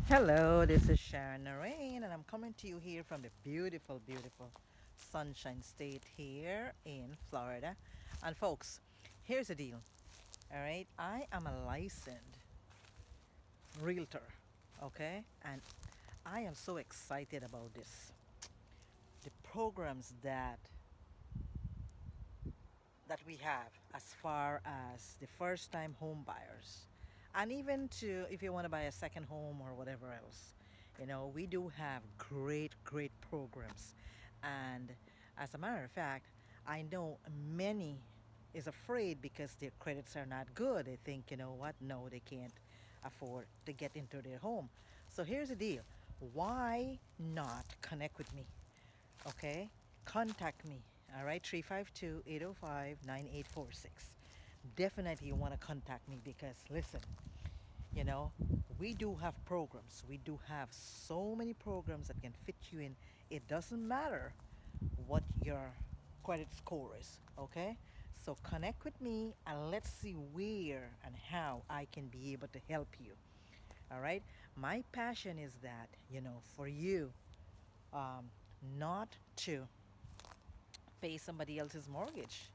Hello, this is Sharon Naraine, and I'm coming to you here from the beautiful, beautiful Sunshine State here in Florida. And folks, here's the deal. All right, I am a licensed realtor, okay, and I am so excited about this. The programs that we have as far as the first time home buyers, and even to if you want to buy a second home or whatever else. We do have great programs. And as a matter of fact, I know many is afraid because their credits are not good. They think, you know what, no, they can't afford to get into their home. So here's the deal. Why not connect with me? Okay, contact me. All right, 352-805-9846. Definitely you want to contact me because listen, you know, we do have programs. We do have so many programs that can fit you in. It doesn't matter what your credit score is, okay? So connect with me and let's see where and how I can be able to help you. All right? My passion is that, for you um, not to pay somebody else's mortgage.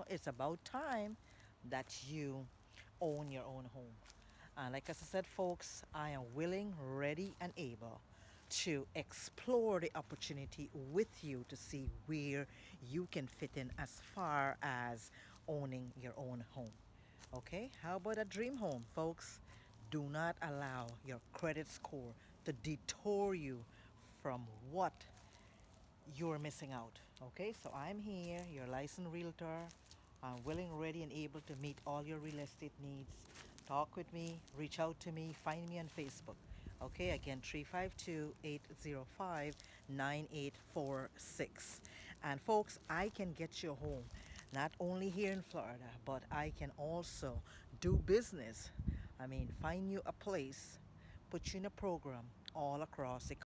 It's about time that you own your own home. Like as I said, folks, I am willing, ready, and able to explore the opportunity with you to see where you can fit in as far as owning your own home. Okay, how about a dream home, folks? Do not allow your credit score to detour you from what you're missing out. Okay, so I'm here, your licensed realtor. I'm willing, ready, and able to meet all your real estate needs. Talk with me, reach out to me, find me on Facebook. Okay, again, 352-805-9846. And folks, I can get you home not only here in Florida, but I can also do business. I mean, find you a place, put you in a program all across the